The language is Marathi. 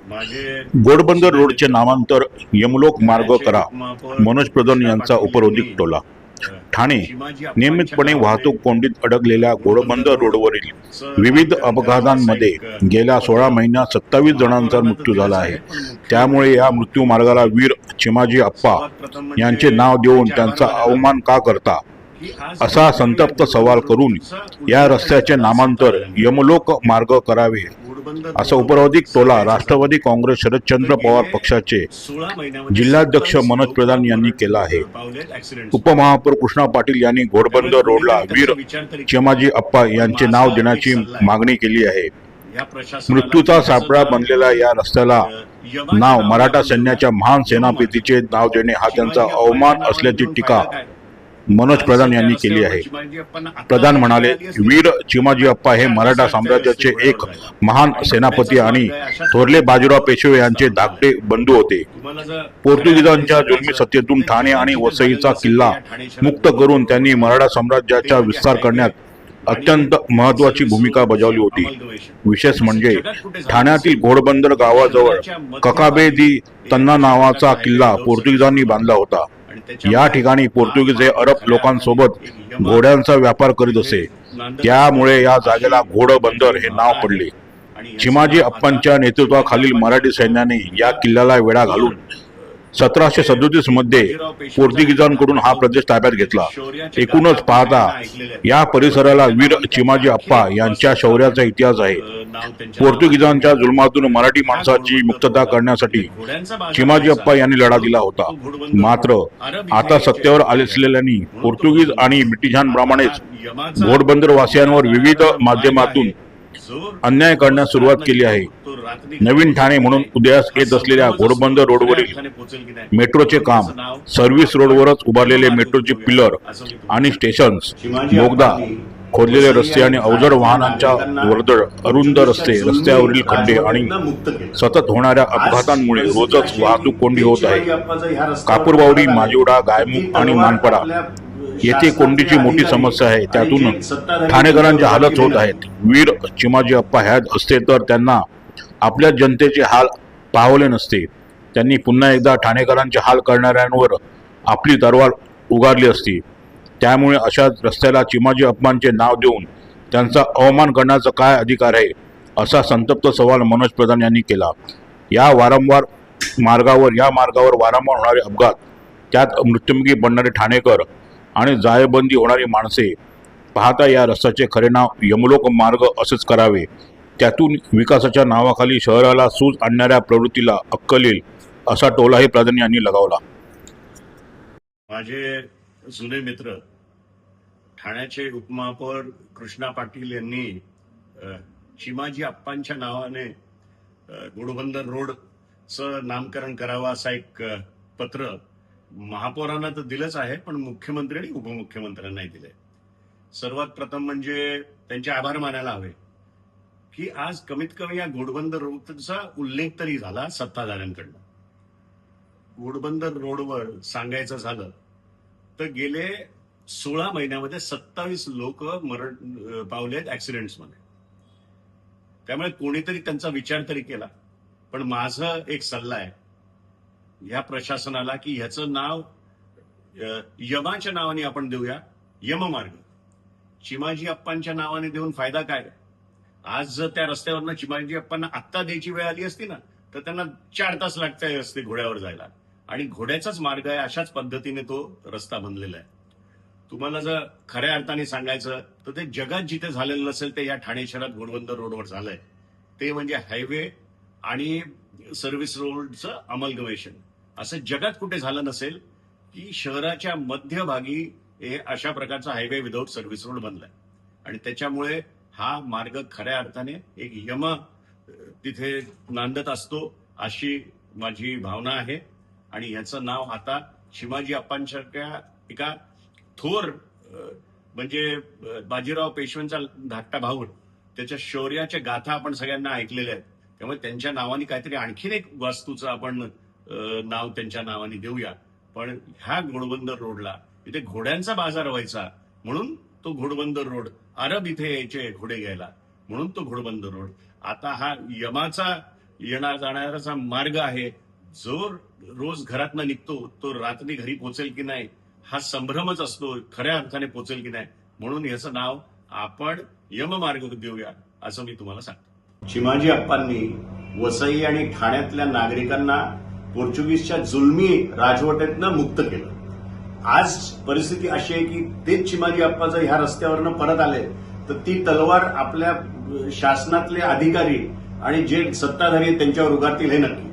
माझे घोडबंदर जुने रोडचे मित्र नामांतर यमलोक मार्ग ठाण्याचे करा, उपमहापौर मनोज प्रधान कृष्णा यांचा पाटील उपरोधिक यांनी टोला. अ, ठाणे चिमाजी अप्पांच्या नियमितपणे नावाने वाहतूक कोंडीत अडकलेल्या घोडबंदर घोडबंदर रोड रोडवरील चं विविध नामकरण करावं असं अपघातांमध्ये एक गेल्या 16 पत्र महिन्यात 27 जणांचा महापौरांना तर मृत्यू झाला दिलंच आहे. आहे, पण त्यामुळे या मुख्यमंत्र्यांनी मृत्यू मार्गाला वीर चिमाजी अप्पा सर्वात प्रथम यांचे म्हणजे नाव देऊन त्यांचे आभार त्यांचा मानायला हवे अवमान का करता, की आज असा कमीत कमी या संतप्त सवाल घोडबंदर करून रोडचा या उल्लेख तरी रस्त्याचे झाला नामांतर सत्ताधाऱ्यांकडून. यमलोक मार्ग करावे, घोडबंदर असं रोडवर उपरोधिक टोला सांगायचं राष्ट्रवादी झालं काँग्रेस तर शरदचंद्र पवार गेले पक्षाचे 16 महिन्यामध्ये जिल्हाध्यक्ष 27 मनोज लोक प्रधान यांनी मरण केला आहे. पावलेत ऍक्सिडेंट्स. उपमहापौर कृष्णा पाटील यांनी त्यामुळे घोडबंदर रोडला कोणीतरी वीर त्यांचा विचार तरी केला. चिमाजी अप्पा पण यांचे माझा नाव एक देण्याची सल्ला आहे मागणी केली आहे. या प्रशासनाला मृत्यूचा की ह्याचं सापळा नाव, बनलेल्या या रस्त्याला यमाच्या नाव नावाने मराठा आपण सैन्याच्या देऊया. महान यम सेनापतीचे नाव देणे हा त्यांचा शिवाजी अप्पांच्या अवमान नावाने असल्याची देऊन टीका फायदा काय? मनोज आज प्रधान त्या यांनी केली रस्त्यावर आहे. शिवाजी अप्पांना आता प्रधान माहिती म्हणाले, मिळाली असती वीर चिमाजी अप्पा हे तर मराठा आज साम्राज्याचे रस्ते एक घोड्यावर जायला. महान आणि सेनापती घोड्याचाच आणि मार्ग आहे. अशाच थोरले पद्धतीने बाजीराव पेशवे यांचे स्थापन झालाय. धाकटे बंधू होते. तुम्हाला जर पोर्तुगीजांच्या खऱ्या जुलमी सत्तेतून अर्थाने ठाणे आणि सांगायचं वसईचा झालं किल्ला तर या ठाणे शहरात मुक्त करून त्यांनी मराठा साम्राज्याचा ते विस्तार म्हणजे करण्यात आणि अत्यंत महत्वाची सर्व्हिस भूमिका रोडचं बजावली होती. अमलगवेषण. विशेष म्हणजे जगात कुठे झालं ठाण्यातील नसेल. घोडबंदर गावाजवळ शहराच्या मध्यभागी ककाबे दी तन्ना एक नावाचा प्रकारचा किल्ला हायवे पोर्तुगीजांनी बांधला होता. आणि त्याच्यामुळे या ठिकाणी हा पोर्तुगीज हे मार्ग अरब खऱ्या लोकांसोबत अर्थाने एक यमा घोड्यांचा व्यापार करीत असे. तिथे नांदत त्यामुळे या असतो. जागेला अशी घोडबंदर हे नाव भावना आहे. पडले. आणि याचं चिमाजी नाव अप्पांच्या आता नेतृत्वाखालील चिमाजी मराठी अप्पांच्या सैन्याने या किल्ल्याला वेढा घालून 1737 मध्ये पोर्तुगीजांकडून हा प्रदेश ताब्यात घेतला. शौर्याचे एकूणच गाथा आपण पाहता सगळ्यांना ऐकलेले आहेत. या परिसराला वीर चिमाजी अप्पा यांच्या शौर्याचा इतिहास आहे. नाव त्यांच्या पोर्तुगीजांच्या जुलमातून मराठी माणसाची मुक्तता करण्यासाठी चिमाजी अप्पा यांनी लढा दिला होता. मात्र आता सत्तेवर असलेल्यांनी पोर्तुगीज आणि ब्रिटिशांप्रमाणेच घोडबंदर वासियांवर विविध माध्यमातून अन्याय करण्यास सुरुवात केली आहे. नवीन ठाणे म्हणून उदयास येत असलेल्या घोडबंदर रोडवरील मेट्रोचे काम, सर्व्हिस रोडवरच उभारलेले मेट्रोचे पिलर आणि स्टेशन्स, बोगदा, खोदलेले रस्ते आणि अवजड वाहनांच्या वर्दळ, अरुंद रस्ते, रस्त्यावरील खड्डे आणि सतत होणाऱ्या अपघातांमुळे रोजच वाहतूक कोंडी होत आहे. कापूरबावडी, माजिवडा, गायमुख आणि मानपडा येथे कोंडीची मोठी समस्या आहे. त्यातून ठाणेकरांच्या हालत होत आहेत. वीर चिमाजी अप्पा ह्यात असते तर त्यांना आपल्या जनतेचे हाल पाहवले नसते. त्यांनी पुन्हा एकदा ठाणेकरांचे हाल करणाऱ्यांवर आपली तलवार उगारली असती. त्यामुळे अशा रस्त्याला चिमाजी अप्पांचे नाव देऊन त्यांचा अवमान करण्याचा काय अधिकार आहे, असा संतप्त सवाल मनोज प्रधान यांनी केला. या मार्गावर वारंवार होणारे अपघात, त्यात मृत्युमुखी पडणारे ठाणेकर आणि जायबंदी होणारी माणसे पाहता या रस्त्याचे खरे नाव यमलोक मार्ग असेच करावे. त्यातून विकासाच्या नावाखाली शहराला सूज आणणाऱ्या प्रवृत्तीला अक्कल येईल, असा टोलाही प्रधान यांनी लगावला. माझे जुने मित्र ठाण्याचे उपमहापौर कृष्णा पाटील यांनी चिमाजी अप्पांच्या नावाने घोडबंदर रोडचं नामकरण करावं असं एक पत्र महापौरांना तर दिलंच आहे, पण मुख्यमंत्री आणि उपमुख्यमंत्र्यांनाही दिलंय. सर्वात प्रथम म्हणजे त्यांचे आभार मानायला हवे की आज कमीत कमी या घोडबंदर रोडचा उल्लेख तरी झाला सत्ताधाऱ्यांकडनं. घोडबंदर रोडवर सांगायचं झालं तर गेले 16 महिन्यामध्ये 27 लोक मरण पावलेत ऍक्सिडेंट्समध्ये. त्यामुळे कोणीतरी त्यांचा विचार तरी केला. पण माझं एक सल्ला आहे या प्रशासनाला की ह्याचं नाव यमाच्या नावाने आपण देऊया, यममार्ग. चिमाजी अप्पांच्या नावाने देऊन फायदा काय? आज जर त्या रस्त्यावरनं चिमाजी अप्पांना आत्ता द्यायची वेळ आली असती ना, तर त्यांना 4 तास लागते असते घोड्यावर जायला. आणि घोड्याचाच मार्ग आहे, अशाच पद्धतीने तो रस्ता बनलेला आहे. तुम्हाला जर खऱ्या अर्थाने सांगायचं तर ते जगात जिथे झालेलं नसेल ते या ठाणे शहरात घोडबंदर रोडवर झालंय. ते म्हणजे हायवे आणि सर्व्हिस रोडचं अमलगवेषण. असं जगात कुठे झालं नसेल की शहराच्या मध्यभागी हे अशा प्रकारचा हायवे विदाऊट सर्व्हिस रोड बनलाय. आणि त्याच्यामुळे हा मार्ग खऱ्या अर्थाने एक यम तिथे नांदत असतो, अशी माझी भावना आहे. आणि याचं नाव आता चिमाजी अप्पांसारख्या एका थोर म्हणजे बाजीराव पेशव्यांचा धाकटा भाऊ, त्याच्या शौर्याच्या गाथा आपण सगळ्यांना ऐकलेल्या आहेत. त्यामुळे त्यांच्या नावाने काहीतरी आणखीन एक वास्तूचं आपण नाव त्यांच्या नावाने देऊया. पण ह्या घोडबंदर रोडला इथे घोड्यांचा बाजार व्हायचा म्हणून तो घोडबंदर रोड, अरब इथे यायचे घोडे घ्यायला म्हणून तो घोडबंदर रोड. आता हा यमाचा येणार जाणाराचा मार्ग आहे. जो रोज घरातनं निघतो तो रात्री घरी पोहोचेल की नाही हा संभ्रमच असतो, खऱ्या अर्थाने पोहोचेल की नाही. म्हणून याचं नाव आपण यममार्ग देऊया असं मी तुम्हाला सांगतो. चिमाजी अप्पांनी वसई आणि ठाण्यातल्या नागरिकांना पोर्चुगीजच्या जुलमी राजवटीतनं मुक्त केलं. आज परिस्थिती अशी आहे की तेच चिमाजी अप्पा जर ह्या रस्त्यावरनं परत आले तर ती तलवार आपल्या शासनातले अधिकारी आणि जे सत्ताधारी आहेत त्यांच्यावर उगारतील हे नक्की.